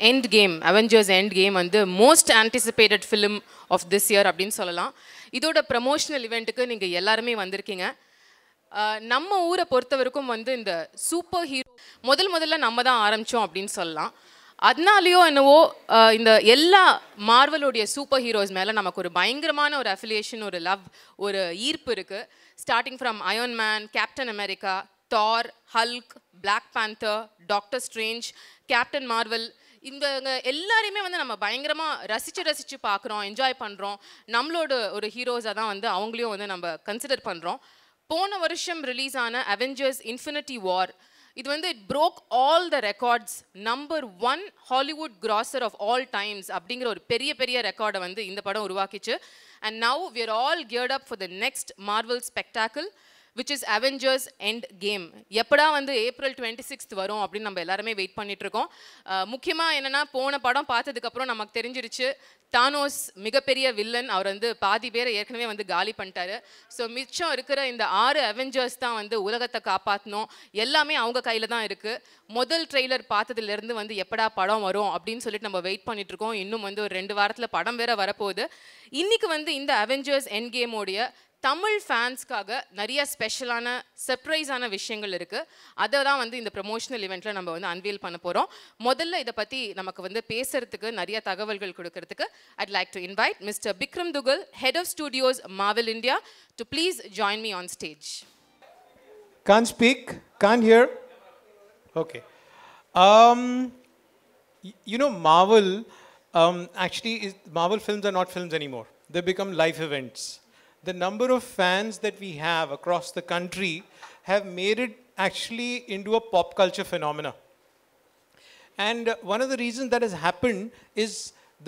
End Game, Avengers End Game and the most anticipated film of this year அப்படின்னு சொல்லலாம். இதோட promotional இவெண்ட்டுக்கு நீங்கள் எல்லாருமே வந்திருக்கீங்க. நம்ம ஊரை பொறுத்தவரைக்கும் வந்து இந்த சூப்பர் ஹீரோ முதல்ல நம்ம தான் ஆரம்பித்தோம் அப்படின்னு சொல்லலாம். அதனாலேயோ என்னவோ இந்த எல்லா மார்வலோடைய சூப்பர் ஹீரோஸ் மேலே நமக்கு ஒரு பயங்கரமான ஒரு அஃபிலியேஷன், ஒரு லவ், ஒரு ஈர்ப்பு இருக்குது. Starting from Iron Man, Captain America, Thor, Hulk, Black Panther, Doctor Strange, Captain Marvel, இந்த எல்லாரையுமே வந்து நம்ம பயங்கரமாக ரசித்து பார்க்குறோம், என்ஜாய் பண்ணுறோம். நம்மளோட ஒரு ஹீரோஸாக தான் வந்து அவங்களையும் வந்து நம்ம கன்சிடர் பண்ணுறோம். போன வருஷம் ரிலீஸ் ஆன அவெஞ்சர்ஸ் இன்ஃபினிட்டி வார், இது வந்து it broke all the records, number 1 Hollywood grosser of all times அப்படிங்கிற ஒரு பெரிய ரெக்கார்டை வந்து இந்த படம் உருவாக்கிச்சு. And now we are all geared up for the next Marvel spectacle which is Avengers End Game. எப்படா வந்து ஏப்ரல் 26th வரும் அப்படின்னு நம்ம எல்லாருமே வெயிட் பண்ணிட்டு இருக்கோம். முக்கியமாக என்னென்னா, போன படம் பார்த்ததுக்கப்புறம் நமக்கு தெரிஞ்சிருச்சு தானோஸ் மிகப்பெரிய வில்லன். அவர் வந்து பாதி பேரை ஏற்கனவே வந்து காலி பண்ணிட்டாரு. ஸோ மிச்சம் இருக்கிற இந்த 6 அவெஞ்சர்ஸ் தான் வந்து உலகத்தை காப்பாற்றணும். எல்லாமே அவங்க கையில் தான் இருக்குது. முதல் ட்ரெய்லர் பார்த்ததுலேருந்து வந்து எப்படா படம் வரும் அப்படின்னு சொல்லிட்டு நம்ம வெயிட் பண்ணிட்டு இருக்கோம். இன்னும் வந்து ஒரு 2 வாரத்தில் படம் வேற வரப்போகுது. இன்னைக்கு வந்து இந்த அவெஞ்சர்ஸ் எண்ட் கேமோடைய தமிழ் ஃபேன்ஸ்க்காக நிறைய ஸ்பெஷலான சர்ப்ரைஸான விஷயங்கள் இருக்குது. அதை தான் வந்து இந்த ப்ரமோஷனல் இவெண்ட்டில் நம்ம வந்து அன்வீல் பண்ண போகிறோம். முதல்ல இதை பற்றி நமக்கு வந்து பேசுறதுக்கு, நிறைய தகவல்கள் கொடுக்கறதுக்கு I'd like to invite Mr. Bikram Dugal, Head of Studios, Marvel India, to please join me on stage. Can't speak, can't hear. Okay. You know, Marvel, actually, Marvel films are not films anymore. They become life events. The number of fans that we have across the country have made it actually into a pop culture phenomena. And one of the reasons that has happened is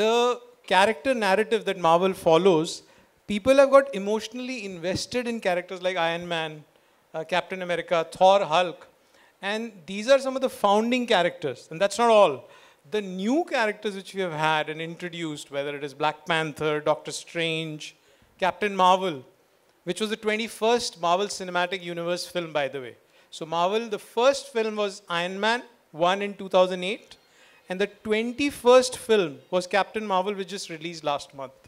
the character narrative that Marvel follows. People have got emotionally invested in characters like Iron Man, Captain America, Thor, Hulk. And these are some of the founding characters. And that's not all. The new characters which we have had and introduced, whether it is Black Panther, Doctor Strange, Captain Marvel, which was the 21st Marvel Cinematic Universe film, by the way. So Marvel, the first film was Iron Man 1 in 2008, and the 21st film was Captain Marvel, which just released last month.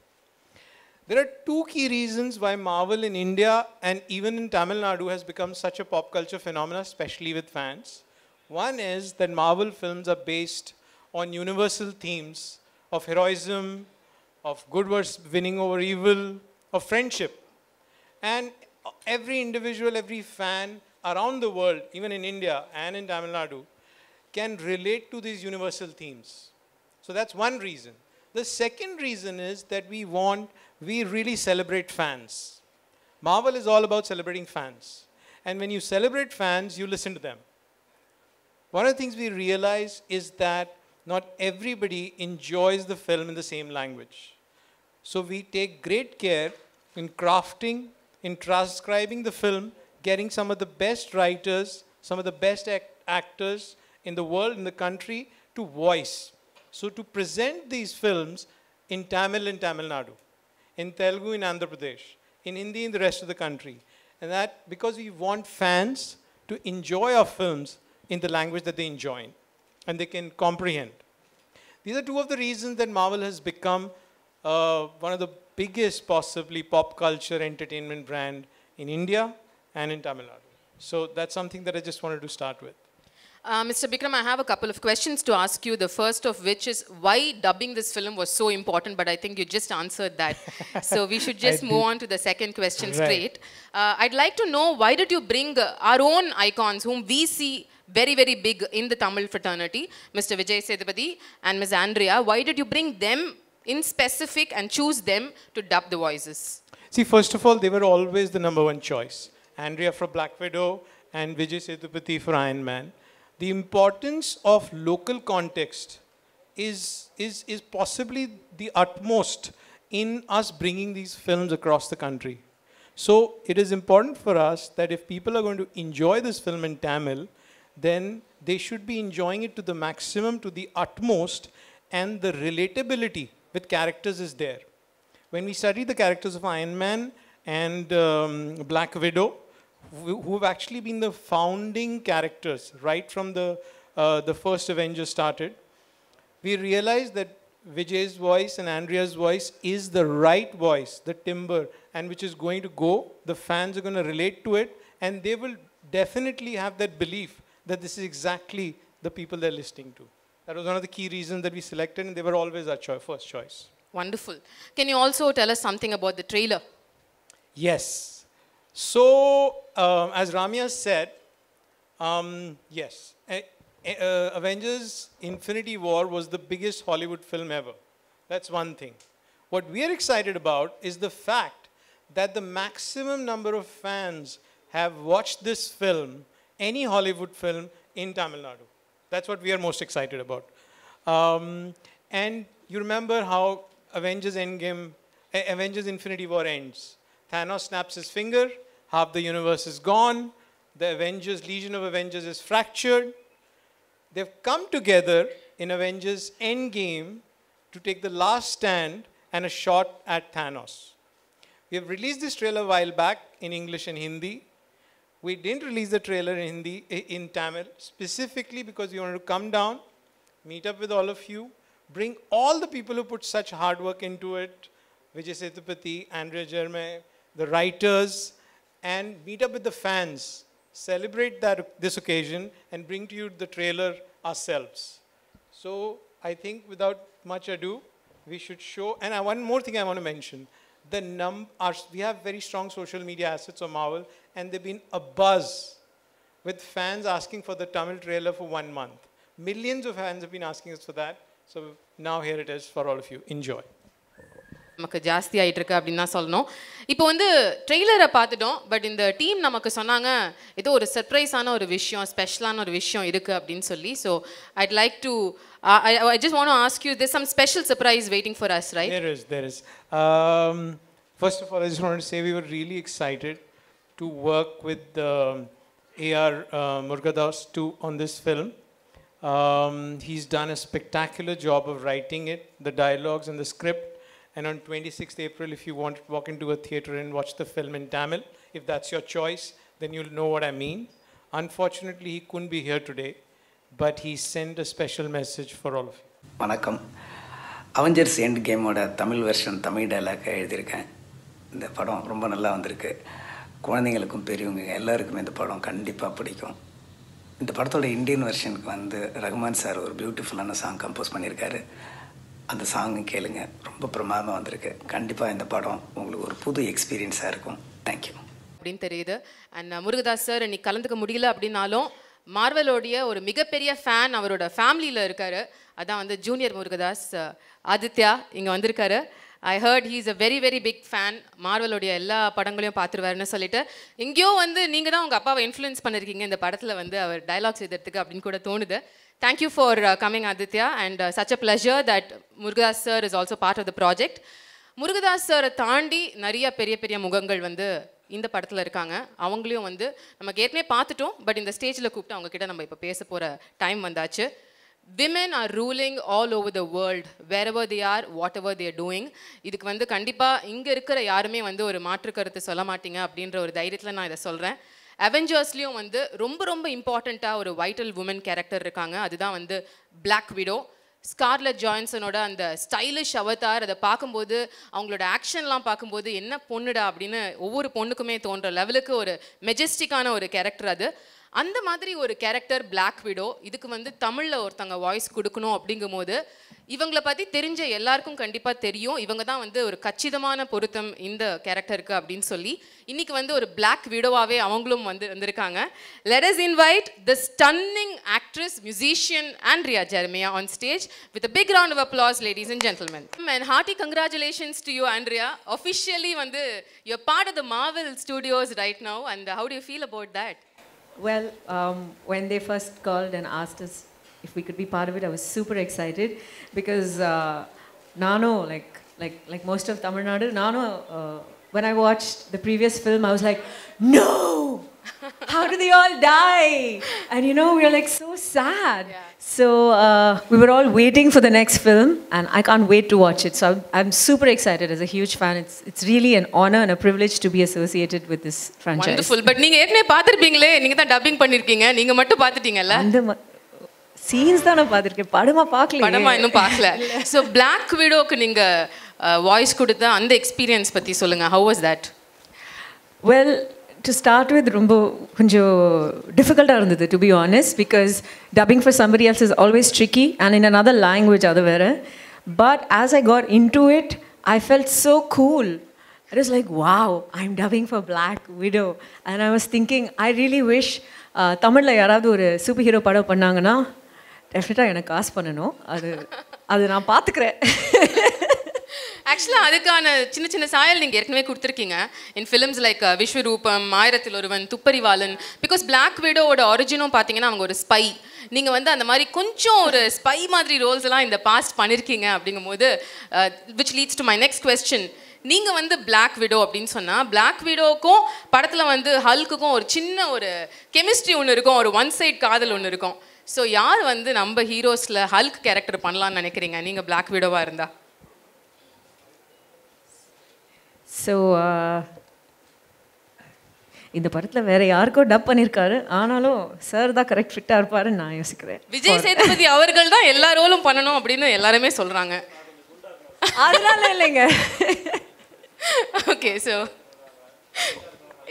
There are 2 key reasons why Marvel in India and even in Tamil Nadu has become such a pop culture phenomenon, especially with fans. One is that Marvel films are based on universal themes of heroism, of good versus winning over evil, of friendship. And every individual, every fan around the world, even in India and in Tamil Nadu, can relate to these universal themes. So that's one reason. The second reason is that we really celebrate fans. Marvel is all about celebrating fans. And when you celebrate fans, you listen to them. One of the things we realize is that not everybody enjoys the film in the same language. So we take great care in crafting, in transcribing the film, getting some of the best writers, some of the best actors in the world, in the country, to voice. So to present these films in Tamil in Tamil Nadu, in Telugu in Andhra Pradesh, in Hindi in the rest of the country. And that because we want fans to enjoy our films in the language that they enjoy and they can comprehend. These are 2 of the reasons that Marvel has become one of the biggest possibly pop culture entertainment brand in India and in Tamil Nadu. So that's something that I just wanted to start with. Mr. Bikram, I have a couple of questions to ask you. The first of which is why dubbing this film was so important, but I think you just answered that. So we should just move on to the second question straight. I'd like to know, why did you bring our own icons whom we see very big in the Tamil fraternity, Mr. Vijay, Sethupathi and Ms. Andrea? Why did you bring them in specific and choose them to dub the voices? See, first of all, they were always the number 1 choice. Andrea for Black Widow and Vijay Sethupathi for Iron Man. The importance of local context is possibly the utmost in us bringing these films across the country. So it is important for us that if people are going to enjoy this film in Tamil, then they should be enjoying it to the maximum, to the utmost, and the relatability with characters is there. When we study the characters of Iron Man and Black Widow, who have actually been the founding characters right from the first Avengers started, we realized that Vijay's voice and Andrea's voice is the right voice, the timbre, and which is going to go. The fans are going to relate to it, and they will definitely have that belief that this is exactly the people they're listening to. That was one of the key reasons that we selected, and they were always our first choice. Wonderful. Can you also tell us something about the trailer? Yes. So, as Ramya said, yes, Avengers Infinity War was the biggest Hollywood film ever. That's one thing. What we are excited about is the fact that the maximum number of fans have watched this film, any Hollywood film, in Tamil Nadu. That's what we are most excited about. And you remember how Avengers Infinity War ends. Thanos snaps his finger, half the universe is gone, the Legion of Avengers is fractured. They've come together in Avengers Endgame to take the last stand and a shot at Thanos. We have released this trailer a while back in English and Hindi. We didn't release the trailer in Tamil specifically because we wanted to come down, meet up with all of you, bring all the people who put such hard work into it, Vijay Sethupathi, Andrea, the writers, and meet up with the fans, celebrate this occasion, and bring to you the trailer ourselves. So I think without much ado, we should show, and one more thing I want to mention, we have very strong social media assets of Marvel, and they've been a buzz with fans asking for the Tamil trailer for 1 month. Millions of fans have been asking us for that. So now here it is for all of you. Enjoy. நமக்கு ஜாஸ்தி ஆயிட்டு இருக்கு அப்படின்னு தான் சொல்லணும். இப்போ வந்து ட்ரெய்லரை பார்த்துட்டோம், பட் இந்த டீம் நமக்கு சொன்னாங்க ஏதோ ஒரு சர்ப்ரைஸான ஒரு விஷயம், ஸ்பெஷலான ஒரு விஷயம் இருக்கு அப்படின்னு சொல்லி. So IIT like to I just want to ask you, there's some special surprise waiting for us, right? There is. First of all, I just wanted to say we were really excited to work with A.R. Murugadas on this film. He's done a spectacular job of writing it, the dialogues and the script. And on 26th April, if you want to walk into a theatre and watch the film in Tamil, if that's your choice, then you'll know what I mean. Unfortunately, he couldn't be here today, but he sent a special message for all of you. வணக்கம். Avengers end கேமோட Tamil version Tamil dialogue எழுதியிருக்கேன். இந்த படம் ரொம்ப நல்லா வந்திருக்கு. குழந்தைங்களுக்கும் பெரியவங்க எல்லாருக்குமே இந்த படம் கண்டிப்பாக பிடிக்கும். இந்த படத்தோட இந்தியன் வெர்ஷனுக்கு வந்து ரஹ்மான் சார் ஒரு பியூட்டிஃபுல்லான சாங் கம்போஸ் பண்ணியிருக்காரு. அந்த சாங் கேளுங்க, ரொம்ப பிரமாதமாக வந்திருக்கு. கண்டிப்பாக இந்த படம் உங்களுக்கு ஒரு புது எக்ஸ்பீரியன்ஸாக இருக்கும். தேங்க்யூ அப்படின்னு தெரியுது. அண்ட் முருகதாஸ் சார் இன்னைக்கு கலந்துக்க முடியல அப்படின்னாலும் மார்வலோடைய ஒரு மிகப்பெரிய ஃபேன் அவரோட ஃபேமிலியில் இருக்காரு. அதான் வந்து ஜூனியர் முருகதாஸ் ஆதித்யா இங்கே வந்திருக்காரு. I heard he is a very very big fan, மார்வலோடைய எல்லா படங்களையும் பார்த்துருவாருன்னு சொல்லிட்டு எங்கேயோ வந்து நீங்கள் தான் உங்கள் அப்பாவை இன்ஃப்ளூயன்ஸ் பண்ணியிருக்கீங்க இந்த படத்தில் வந்து அவர் டைலாக்ஸ் எழுதுறதுக்கு அப்படின்னு கூட தோணுது. Thank you for coming, Aditya, and such a pleasure that Murugadas sir is also part of the project. Murugadas sir தாண்டி நிறைய பெரிய பெரிய முகங்கள் வந்து இந்த படத்தில் இருக்காங்க. அவங்களையும் வந்து நமக்கு ஏற்கனவே பார்த்துட்டோம், பட் இந்த ஸ்டேஜில் கூப்பிட்டு அவங்க கிட்ட நம்ம இப்போ பேச போகிற டைம் வந்தாச்சு. Women are ruling all over the world, wherever they are, whatever they are doing. இதுக்கு வந்து கண்டிப்பாக இங்கே இருக்கிற யாருமே வந்து ஒரு மாற்று கருத்து சொல்ல மாட்டீங்க அப்படின்ற ஒரு தைரியத்தில் நான் இதை சொல்கிறேன். அவெஞ்சர்ஸ்லேயும் வந்து ரொம்ப ரொம்ப இம்பார்ட்டண்ட்டாக ஒரு வைட்டல் உமன் கேரக்டர் இருக்காங்க. அதுதான் வந்து பிளாக் விடோ. ஸ்கார்லெட் ஜான்சனோட அந்த ஸ்டைலிஷ் அவதார், அதை பார்க்கும்போது அவங்களோட ஆக்ஷன்லாம் பார்க்கும்போது என்ன பொண்ணுடா அப்படின்னு ஒவ்வொரு பொண்ணுக்குமே தோன்ற லெவலுக்கு ஒரு மெஜஸ்டிக்கான ஒரு கேரக்டர் அது. அந்த மாதிரி ஒரு கேரக்டர் பிளாக் விடோ. இதுக்கு வந்து தமிழில் ஒருத்தங்க வாய்ஸ் கொடுக்கணும் அப்படிங்கும்போது இவங்களை பற்றி தெரிஞ்ச எல்லாருக்கும் கண்டிப்பாக தெரியும். இவங்க தான் வந்து ஒரு கச்சிதமான பொருத்தம் இந்த கேரக்டருக்கு அப்படின்னு சொல்லி இன்னைக்கு வந்து ஒரு பிளாக் விடோவாகவே அவங்களும் வந்திருக்காங்க. Let us invite the stunning actress, musician Andrea on stage with a big round of applause, ladies and gentlemen. And hearty congratulations to you, Andrea. Officially வந்து you're part of the Marvel Studios right now, and how do you feel about that? Well, when they first called and asked us if we could be part of it, I was super excited because Nano, like most of Tamil Nadu, Nano, when I watched the previous film, I was like, no! How do they all die? And you know, we were like so sad. Yeah. So we were all waiting for the next film, and I can't wait to watch it. So I'm super excited as a huge fan. It's really an honor and a privilege to be associated with this franchise. Wonderful. But நீங்க ஏற்கனவே பார்த்திருப்பீங்களே, நீங்க தான் dubbing பண்ணிருக்கீங்க, நீங்க மட்டும் பார்த்துட்டீங்கல்ல? Scenes தான் நான் பார்த்துருக்கேன், படமாக பார்க்கல. படமா இன்னும் பார்க்கல. ஸோ பிளாக் விடோக்கு நீங்கள் வாய்ஸ் கொடுத்த அந்த எக்ஸ்பீரியன்ஸ் பற்றி சொல்லுங்கள். How was that? Well, to start with ரொம்ப கொஞ்சம் டிஃபிகல்ட்டாக இருந்தது, to be honest, because dubbing for somebody else is always tricky and in another language அது வேறு. But as I got in to it, I felt so cool. It was like, wow, I'm dubbing for Black Widow. And I was thinking, I really wish தமிழில் யாராவது ஒரு super hero படம் பண்ணாங்கன்னா டெஃபினட்டாக எனக்கு காசு பண்ணணும். அது நான் பார்த்துக்கிறேன். ஆக்சுவலாக அதுக்கான சின்ன சின்ன சாயல் நீங்கள் ஏற்கனவே கொடுத்துருக்கீங்க இன் ஃபிலிம்ஸ் லைக் விஸ்வரூபம், ஆயிரத்தில் ஒருவன், துப்பறிவாளன். பிகாஸ் பிளாக் விடோவோட ஒரிஜினும் பார்த்தீங்கன்னா அவங்க ஒரு ஸ்பை. நீங்கள் வந்து அந்த மாதிரி கொஞ்சம் ஒரு ஸ்பை மாதிரி ரோல்ஸ் எல்லாம் இந்த பாஸ்ட் பண்ணியிருக்கீங்க. அப்படிங்கும்போது which leads to my next question. நீங்கள் வந்து பிளாக் விடோ அப்படின்னு சொன்னால் பிளாக் விடோக்கும் படத்தில் வந்து ஹல்க்குக்கும் ஒரு சின்ன ஒரு கெமிஸ்ட்ரி ஒன்று இருக்கும், ஒரு ஒன் சைட் காதல் ஒன்று இருக்கும். ஸோ யார் வந்து நம்ம ஹீரோஸில் ஹல்க் கேரக்டர் பண்ணலான்னு நினைக்கிறீங்க நீங்கள் பிளாக் விடோவாக இருந்தால்? ஸோ இந்த படத்தில் வேற யாருக்கோ டப் பண்ணியிருக்காரு, ஆனாலும் சார் தான் கரெக்ட் ஃபிட்டாக இருப்பாருன்னு நான் யோசிக்கிறேன். விஜய் சேதுபதி அவர்கள் தான் எல்லா ரோலும் பண்ணணும் அப்படின்னு எல்லாருமே சொல்கிறாங்க. அதனால இல்லைங்க. ஓகே, ஸோ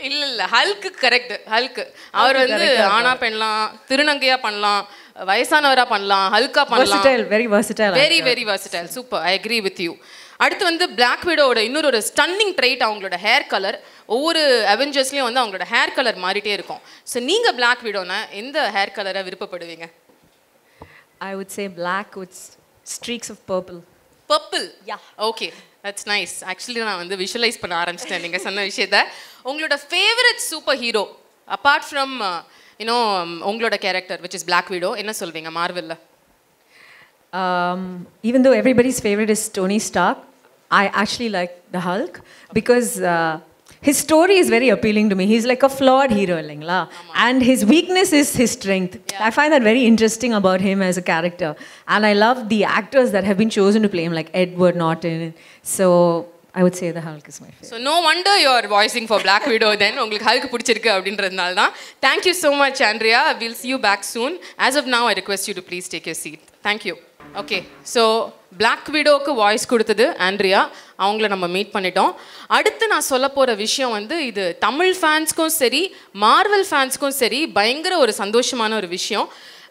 இல்லை ஹல்க்கு கரெக்ட். ஹல்க்கு அவர் வந்து ஆனா பண்ணலாம், திருநங்கையாக பண்ணலாம், வயசானவராக பண்ணலாம், ஹல்கா பண்ணலாம். Very versatile, very very versatile. Super, I agree with you. அடுத்து வந்து பிளாக் விடோவோட இன்னொரு ஒரு ஸ்டன்னிங் ட்ரைட் அவங்களோட ஹேர் கலர். ஒவ்வொரு அவெஞ்சர்ஸ்லேயும் வந்து அவங்களோட ஹேர் கலர் மாறிட்டே இருக்கும். ஸோ நீங்கள் பிளாக் விடோனா எந்த ஹேர் கலரை விருப்பப்படுவீங்க? I would say black with streaks of purple. Purple? Yeah, okay, that's nice. Actually நான் வந்து விஷுவலைஸ் பண்ண ஆரம்பிச்சிட்டேன் நீங்கள் சொன்ன விஷயத்த. உங்களோட favourite superhero apart from you know உங்களோட character which is Black Widow, என்ன சொல்வீங்க மார்வெல்ல? Even though everybody's favorite is Tony Stark, I actually like the Hulk because his story is very appealing to me. He's like a flawed hero, and his weakness is his strength. I find that very interesting about him as a character, and I love the actors that have been chosen to play him, like Edward Norton. So I would say the Hulk is my favorite. So no wonder you are voicing for Black Widow then. உங்களுக்கு Hulk பிடிச்சிருக்கு அப்படின்றதுனால தான். Thank you so much, Andrea. We'll see you back soon. As of now, I request you to please take your seat. Thank you. Okay, so Black விடோவுக்கு voice கொடுத்தது ஆண்ட்ரியா. அவங்கள நம்ம meet பண்ணிட்டோம். அடுத்து நான் சொல்ல போகிற விஷயம் வந்து இது தமிழ் ஃபேன்ஸ்க்கும் சரி மார்வெல் ஃபேன்ஸ்க்கும் சரி பயங்கர ஒரு சந்தோஷமான ஒரு விஷயம்.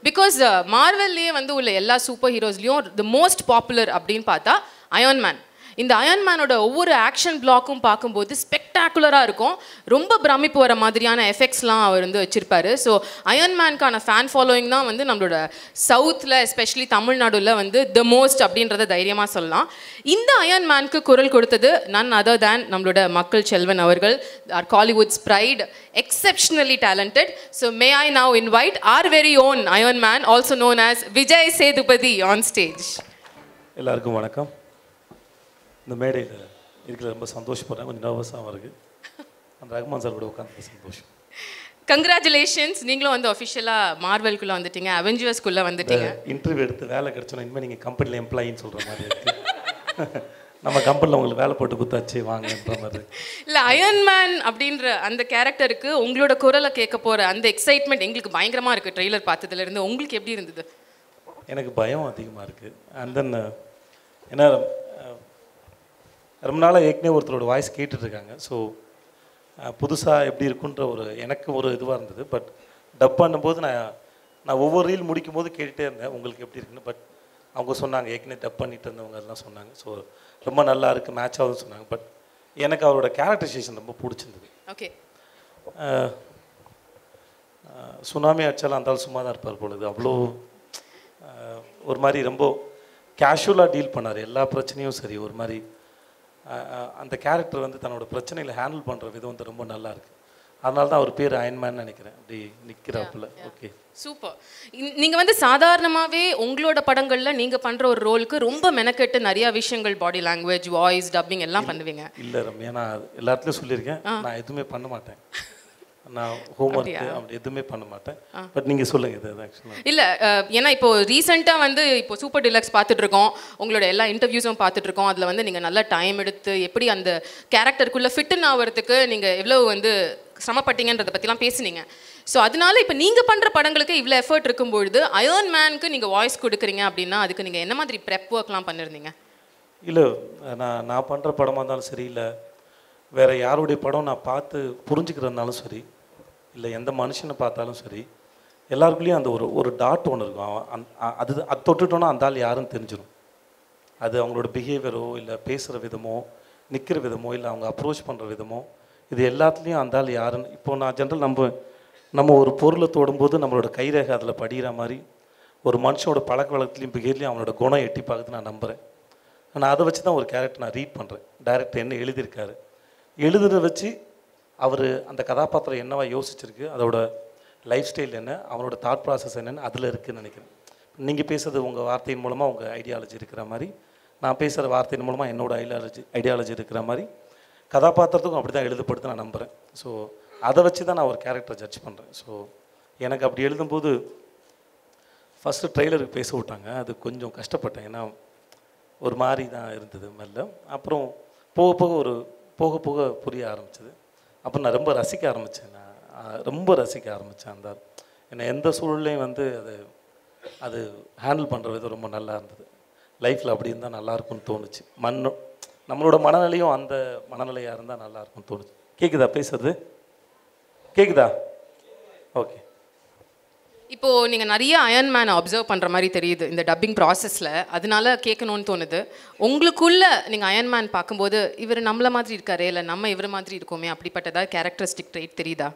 பிகாஸ் மார்வெல்லையே வந்து உள்ள எல்லா சூப்பர் ஹீரோஸ்லேயும் தி மோஸ்ட் பாப்புலர் அப்படின்னு பார்த்தா அயர்ன் மேன். இந்த அயர்ன் மேனோட ஒவ்வொரு ஆக்ஷன் பிளாக்கும் பார்க்கும்போது ஸ்பெக்டாகுலராக இருக்கும். ரொம்ப பிரமிப்பு வர மாதிரியான எஃபெக்ட்ஸ்லாம் அவர் வந்து வச்சுருப்பாரு. ஸோ அயர்ன் மேனுக்கான ஃபேன் ஃபாலோயிங் தான் வந்து நம்மளோட சவுத்தில் எஸ்பெஷலி தமிழ்நாடுல வந்து த மோஸ்ட் அப்படின்றத தைரியமாக சொல்லலாம். இந்த அயர்ன் மேனுக்கு குரல் கொடுத்தது நன் அதர் தேன் நம்மளோட மக்கள் செல்வன் அவர்கள், are Kollywood's pride, exceptionally talented. So may I now invite our very own Iron Man, also known as Vijay Sethupathi, on stage. எல்லாருக்கும் வணக்கம். இந்த மேடையில் இருக்கிற ரொம்ப சந்தோஷப்படுறேன், கொஞ்சம் நர்வஸாகவும் இருக்குது. அந்த ரஹ்மான் சார் கூட உட்காந்து சந்தோஷம். கங்க்ராச்சுலேஷன்ஸ், நீங்களும் வந்து அஃபிஷியலாக மார்வெல்குள்ளே வந்துட்டீங்க, அவெஞ்சர்ஸ்குள்ளே வந்துட்டீங்க. இன்டர்வியூ எடுத்து வேலை கிடச்சோன்னா இனிமேல் நீங்கள் கம்பெனியில் எம்ப்ளாயின்னு சொல்கிற மாதிரி இருக்குது. நம்ம கம்பெனியில் உங்களுக்கு வேலை போட்டு குத்தாச்சு வாங்கன்ற மாதிரி. இல்லை, அயர்ன் மேன் அப்படின்ற அந்த கேரக்டருக்கு உங்களோட குரலை கேட்க போகிற அந்த எக்ஸைட்மெண்ட் எங்களுக்கு பயங்கரமாக இருக்குது ட்ரெய்லர் பார்த்ததுலேருந்து. உங்களுக்கு எப்படி இருந்தது? எனக்கு பயம் அதிகமாக இருக்குது. அண்ட் தென் ஏன்னா ரொம்ப நாளாக ஏற்கனவே ஒருத்தரோட வாய்ஸ் கேட்டுட்ருக்காங்க. ஸோ புதுசாக எப்படி இருக்குன்ற எனக்கு ஒரு இதுவாக இருந்தது. பட் டப் பண்ணும்போது நான் ஒவ்வொரு ரீல் முடிக்கும் போது கேட்டுகிட்டே இருந்தேன் உங்களுக்கு எப்படி இருக்குன்னு. பட் அவங்க சொன்னாங்க ஏற்கனவே டப் பண்ணிட்டு இருந்தவங்க அதெல்லாம் சொன்னாங்க. ஸோ ரொம்ப நல்லா இருக்குது, மேட்ச் ஆகுதுன்னு சொன்னாங்க. பட் எனக்கு அவரோட கேரக்டரைசேஷன் ரொம்ப பிடிச்சிருந்தது. ஓகே, சுனாமி அடிச்சாலும் அந்த ஆள் சும்மா தான் இருப்பார் பொழுது. அவ்வளோ ஒரு மாதிரி ரொம்ப கேஷுவலாக டீல் பண்ணார் எல்லா பிரச்சனையும். சரி, ஒரு மாதிரி அந்த கேரக்டர் வந்து தன்னோட பிரச்சனைகளை ஹேண்டில் பண்ணுற விதம் வந்து ரொம்ப நல்லா இருக்குது. அதனால தான் அவர் பேர் அயன்மேன் நினைக்கிறேன், அப்படி நிற்கிறாப்புல. Okay, super. நீங்கள் வந்து சாதாரணமாகவே உங்களோட படங்களில் நீங்கள் பண்ணுற ஒரு ரோலுக்கு ரொம்ப மெனக்கெட்டு நிறையா விஷயங்கள், பாடி லாங்குவேஜ், வாய்ஸ், டப்பிங் எல்லாம் பண்ணுவீங்க. இல்லை ரம்யா, நான் எல்லாத்துலேயும் சொல்லியிருக்கேன், நான் எதுவுமே பண்ண மாட்டேன். நான் ஹோம்ஒர்க் அப்படி எதுவுமே பண்ண மாட்டேன். பட் நீங்கள் சொல்லுங்கள் இது ஆக்சுவலாக. இல்லை, ஏன்னா இப்போ ரீசெண்டாக வந்து இப்போ சூப்பர் டிலக்ஸ் பார்த்துட்ருக்கோம், உங்களோட எல்லா இன்டர்வியூஸும் பார்த்துட்ருக்கோம். அதில் வந்து நீங்கள் நல்லா டைம் எடுத்து எப்படி அந்த கேரக்டருக்குள்ளே ஃபிட்டுன்னு ஆகிறதுக்கு நீங்கள் எவ்வளோ வந்து சிரமப்பட்டீங்கன்றதை பற்றிலாம் பேசுனீங்க. ஸோ அதனால இப்போ நீங்கள் பண்ணுற படங்களுக்கு இவ்வளோ எஃபர்ட் இருக்கும்பொழுது அயர்ன் மேனுக்கு நீங்கள் வாய்ஸ் கொடுக்குறீங்க அப்படின்னா அதுக்கு நீங்கள் என்ன மாதிரி ப்ரெப் ஒர்க்லாம் பண்ணியிருந்தீங்க? இல்லை, நான் பண்ணுற படமாக இருந்தாலும் சரி, இல்லை வேறு யாருடைய படம் நான் பார்த்து புரிஞ்சுக்கிறதுனாலும் சரி, இல்லை எந்த மனுஷனை பார்த்தாலும் சரி, எல்லாருக்குள்ளேயும் அந்த ஒரு டாட் ஒன்று இருக்கும். அது தொட்டுட்டோன்னா அந்த ஆள் யாருன்னு தெரிஞ்சிடும். அது அவங்களோட பிஹேவியரோ இல்லை பேசுகிற விதமோ நிற்கிற விதமோ இல்லை அவங்க அப்ரோச் பண்ணுற விதமோ, இது எல்லாத்துலேயும் அந்த ஆள் யாருன்னு. இப்போது நான் ஜென்ரல் நம்ம ஒரு பொருளை தொடும்போது நம்மளோட கைரேகை அதில் படிகிற மாதிரி ஒரு மனுஷனோட பழக்க வழக்கத்துலையும் பிஹேவியர்லையும் அவனோட குணம் எட்டி பார்க்குறது நான் நம்புகிறேன். நான் அதை வச்சு தான் ஒரு கேரக்டர் நான் ரீட் பண்ணுறேன். டைரக்டர் என்ன எழுதியிருக்காரு, எழுதுறத வச்சு அவர் அந்த கதாபாத்திரம் என்னவா யோசிச்சிருக்கு, அதோட லைஃப் ஸ்டைல் என்ன, அவனோட தாட் ப்ராசஸ் என்னென்னு அதில் இருக்குதுன்னு நினைக்கிறேன். நீங்கள் பேசுகிறது உங்கள் வார்த்தையின் மூலமாக உங்கள் ஐடியாலஜி இருக்கிற மாதிரி, நான் பேசுகிற வார்த்தையின் மூலமாக என்னோடய ஐடியாலஜி இருக்கிற மாதிரி கதாபாத்திரத்துக்கும் அப்படி தான் எழுதப்படுது நான் நம்புகிறேன். ஸோ அதை வச்சு தான் நான் ஒரு கேரக்டரை ஜட்ஜ் பண்ணுறேன். ஸோ எனக்கு அப்படி எழுதும்போது ஃபஸ்ட்டு ட்ரெய்லருக்கு பேச விட்டாங்க, அது கொஞ்சம் கஷ்டப்பட்டேன். ஏன்னா ஒரு மாதிரி தான் இருந்தது மெல்ல. அப்புறம் போக போக புரிய ஆரம்பிச்சது. அப்புறம் நான் ரொம்ப ரசிக்க ஆரம்பித்தேன். அந்த என்னை எந்த சூழ்நிலையும் அது ஹேண்டில் பண்ணுற விதம் ரொம்ப நல்லா இருந்தது. லைஃப்பில் அப்படி இருந்தால் நல்லாயிருக்கும்னு தோணுச்சு. நம்மளோட மனநிலையும் அந்த மனநிலையாக இருந்தால் நல்லாயிருக்கும்னு தோணுச்சு. கேட்குதா பேசுறது? கேட்குதா? ஓகே. இப்போது நீங்கள் நிறைய அயர்ன் மேனை அப்சர்வ் பண்ணுற மாதிரி தெரியுது இந்த டப்பிங் ப்ராசஸில், அதனால கேட்கணும்னு தோணுது. உங்களுக்குள்ளே நீங்கள் அயர்ன் மேன் பார்க்கும்போது இவர் நம்மள மாதிரி இருக்காரே, இல்லை நம்ம இவர் மாதிரி இருக்கோமே, அப்படிப்பட்டதா கேரக்டரிஸ்டிக் ட்ரெயிட் தெரியுதா?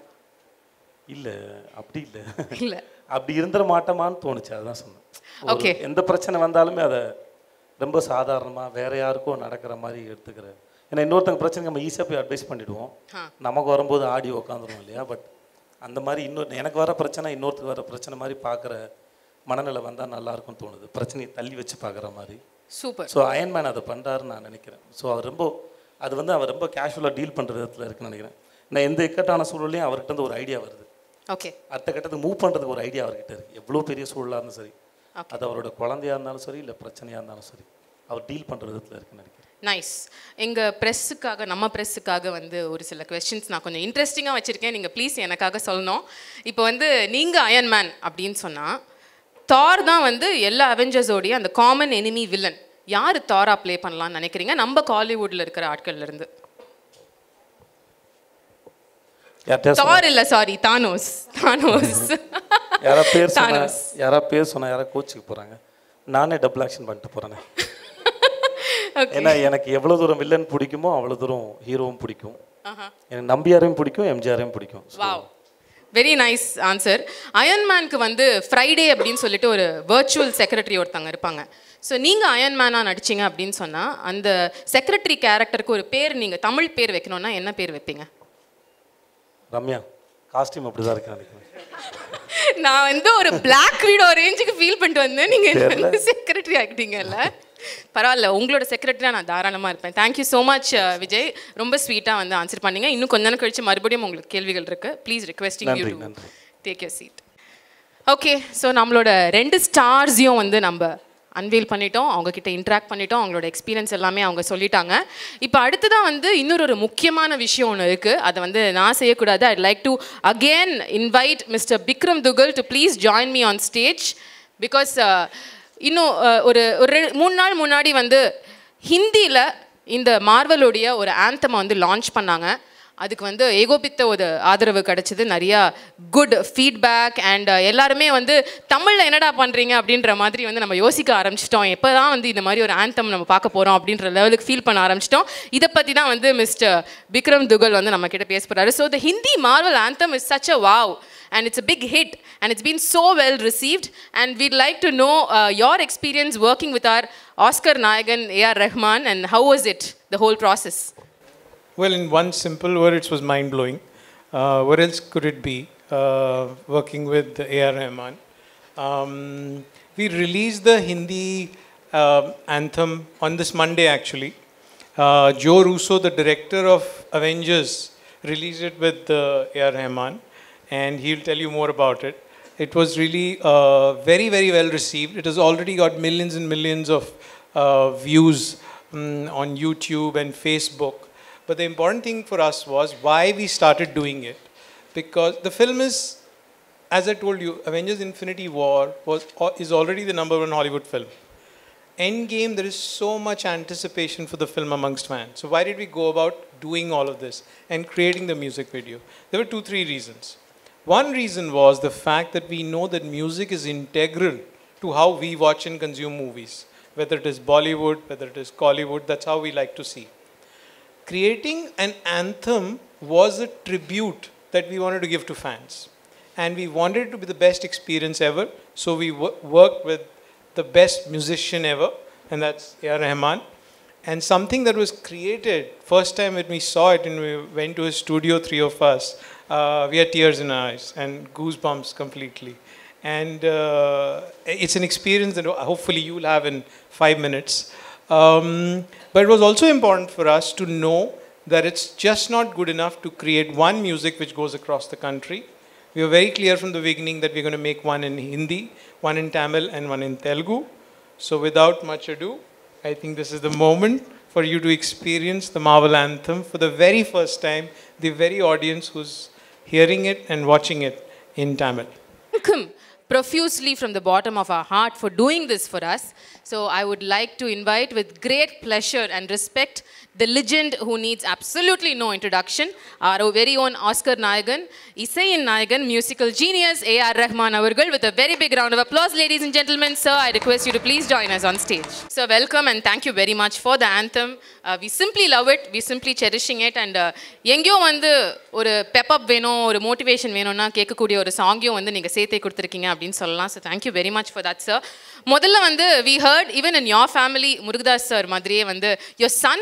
இல்லை, அப்படி இல்லை. இல்லை, அப்படி இருந்துட மாட்டோமான்னு தோணுச்சு, அதுதான் சொன்னேன். ஓகே. எந்த பிரச்சனை வந்தாலுமே அதை ரொம்ப சாதாரணமாக வேறு யாருக்கோ நடக்கிற மாதிரி எடுத்துக்கிறேன். ஏன்னா இன்னொருத்தங்க பிரச்சனைக்கு நம்ம ஈஸியாக போய் அட்வைஸ் பண்ணிவிடுவோம், நமக்கு வரும்போது ஆடி உட்காந்துருவோம் இல்லையா. பட் அந்த மாதிரி எனக்கு வர பிரச்சனை இன்னொருத்துக்கு வர பிரச்சனை மாதிரி பார்க்குற மனநிலை வந்தால் நல்லாயிருக்கும்னு தோணுது, பிரச்சனையை தள்ளி வச்சு பார்க்குற மாதிரி. சூப்பர். ஸோ அயர்ன் மேன் அதை பண்ணுறாருன்னு நான் நினைக்கிறேன். ஸோ அவர் ரொம்ப கேஷுவலாக டீல் பண்ணுற விதத்தில் இருக்குன்னு நினைக்கிறேன். நான் எந்த இக்கட்டான சூழலையும் அவர்கிட்ட ஒரு ஐடியா வருது. ஓகே. அடுத்த கட்டத்துக்கு மூவ் பண்ணுறதுக்கு ஒரு ஐடியா அவர்கிட்ட இருக்குது. எவ்வளோ பெரிய சூழலாக இருந்தாலும் சரி, அது அவரோட குழந்தையாக இருந்தாலும் சரி, இல்லை பிரச்சனையாக இருந்தாலும் சரி, அவர் டீல் பண்ணுற விதத்தில் இருக்குன்னு நினைக்கிறேன். நைஸ். எங்கள் ப்ரெஸ்ஸுக்காக, நம்ம ப்ரெஸ்ஸுக்காக ஒரு சில கொஸ்டின்ஸ் நான் கொஞ்சம் இன்ட்ரெஸ்டிங்காக வச்சுருக்கேன், நீங்கள் ப்ளீஸ் எனக்காக சொல்லணும். இப்போ நீங்கள் அயர்ன் மேன் அப்படின்னு சொன்னால் தார் தான் எல்லா அவெஞ்சர்ஸோடைய அந்த காமன் எனிமி வில்லன். யார் தாரா ப்ளே பண்ணலான்னு நினைக்கிறீங்க நம்ம காலிவுட்டில் இருக்கிற ஆட்கள்லேருந்து? தார் இல்லை, சாரி, தானோஸ். யாரா பேர் சொன்னால் யாரா கோச்சுக்கு போகிறாங்க. நானே டபுள் ஆக்ஷன் பண்ணிட்டு போகிறேன். ஏன்னா எனக்கு எவ்வளோ தூரம் வில்லன் பிடிக்குமோ அவ்வளோ தூரம் ஹீரோவும் பிடிக்கும். எனக்கு நம்பியாரையும் பிடிக்கும், எம்ஜிஆரையும் பிடிக்கும். Wow, very nice answer. Iron மேனுக்கு ஃப்ரைடே அப்படின்னு சொல்லிட்டு ஒரு வர்ச்சுவல் செக்ரட்டரி ஒருத்தவங்க இருப்பாங்க. ஸோ நீங்கள் அயர்ன் மேனாக நடிச்சிங்க அப்படின்னு சொன்னால் அந்த செக்ரட்டரி கேரக்டருக்கு ஒரு பேர், நீங்கள் தமிழ் பேர் வைக்கணும்னா என்ன பேர் வைப்பீங்க? ரம்யா. காஸ்டியூம் அப்படி தான் இருக்கு நினைக்கிறேன். நான் ஒரு பிளாக் வீடோ ரேஞ்சுக்கு ஃபீல் பண்ணிட்டு வந்தேன், நீங்கள் செக்ரட்டரி ஆகிட்டீங்கல்ல. பரவாயில்ல, உங்களோட செக்ரட்டரியாக நான் தாராளமாக இருப்பேன். தேங்க்யூ ஸோ மச் விஜய், ரொம்ப ஸ்வீட்டாக ஆன்சர் பண்ணீங்க. இன்னும் கொஞ்ச நேரம் கழிச்சு மறுபடியும் உங்களுக்கு கேள்விகள் இருக்குது. Please requesting you to take your seat. Okay, so நம்மளோட 2 ஸ்டார்ஸையும் நம்ம அன்வீல் பண்ணிட்டோம், அவங்கக்கிட்ட இன்ட்ராக்ட் பண்ணிட்டோம், அவங்களோட எக்ஸ்பீரியன்ஸ் எல்லாமே அவங்க சொல்லிட்டாங்க. இப்போ அடுத்ததான் இன்னொரு முக்கியமான விஷயம் ஒன்று இருக்குது, அதை நான் செய்யக்கூடாது. I'd like to again invite mister Vikram Duggal to please join me on stage. Because இன்னும் ஒரு 3 நாள் முன்னாடி ஹிந்தியில் இந்த மார்வலுடைய ஒரு ஆந்தமை லான்ச் பண்ணாங்க. அதுக்கு ஏகோபித்த ஒரு ஆதரவு கிடச்சிது, நிறையா குட் ஃபீட்பேக். அண்ட் எல்லாருமே தமிழில் என்னடா பண்ணுறீங்க அப்படின்ற மாதிரி நம்ம யோசிக்க ஆரம்பிச்சிட்டோம். எப்போ தான் இந்த மாதிரி ஒரு ஆந்தம் நம்ம பார்க்க போகிறோம் அப்படின்ற லெவலுக்கு ஃபீல் பண்ண ஆரம்பிச்சிட்டோம். இதை பற்றி தான் மிஸ்டர் விக்ரம் துகல் நம்ம கிட்ட பேச போகிறாரு. So the Hindi Marvel anthem is such a wow and it's a big hit and it's been so well received, and we'd like to know your experience working with our Oscar Nayagan A.R. Rahman, and how was it, the whole process? Well, in one simple word, it was mind-blowing. What else could it be, working with A.R. Rahman? We released the Hindi anthem on this Monday, actually. Joe Russo, the director of Avengers, released it with A.R. Rahman, and he'll tell you more about it. It was really very, very well received. It has already got millions and millions of views on YouTube and Facebook. But the important thing for us was why we started doing it. Because the film is as I told you, Avengers Infinity War is already the #1 Hollywood film. Endgame, there is so much anticipation for the film amongst fans. So why did we go about doing all of this and creating the music video? There were 2-3 reasons. One reason was the fact that we know that music is integral to how we watch and consume movies. Whether it is Bollywood, whether it is Collywood, that's how we like to see. Creating an anthem was a tribute that we wanted to give to fans. And we wanted it to be the best experience ever. So we worked with the best musician ever, and that's Rahman. And something that was created, first time when we saw it and we went to his studio, 3 of us, we had tears in our eyes and goosebumps completely. And it's an experience that hopefully you'll have in 5 minutes. But it was also important for us to know that it's just not good enough to create one music which goes across the country. We were very clear from the beginning that we're going to make one in Hindi, one in Tamil, and one in Telugu. So without much ado, I think this is the moment for you to experience the Marvel Anthem for the very first time, the very audience who's hearing it and watching it in Tamil. Welcome profusely from the bottom of our heart for doing this for us. So I would like to invite with great pleasure and respect the legend who needs absolutely no introduction, our very own Oscar Nayagan, Isaiyin Nayagan, musical genius A.R. Rahman avargal, with a very big round of applause, ladies and gentlemen. Sir, I request you to please join us on stage. So welcome and thank you very much for the anthem. We simply love it, we simply cherishing it, and எங்கயோ வந்து ஒரு pep up வேணும், ஒரு motivation வேணும்னா கேட்கக்கூடிய ஒரு சாங்கையும் வந்து நீங்க சேர்த்தே கொடுத்துருக்கீங்க அப்படின்னு சொல்லலாம். So thank you very much for that, sir. முதல்ல வந்து we heard even in your family, Murugadoss sir மாதிரியே வந்து your son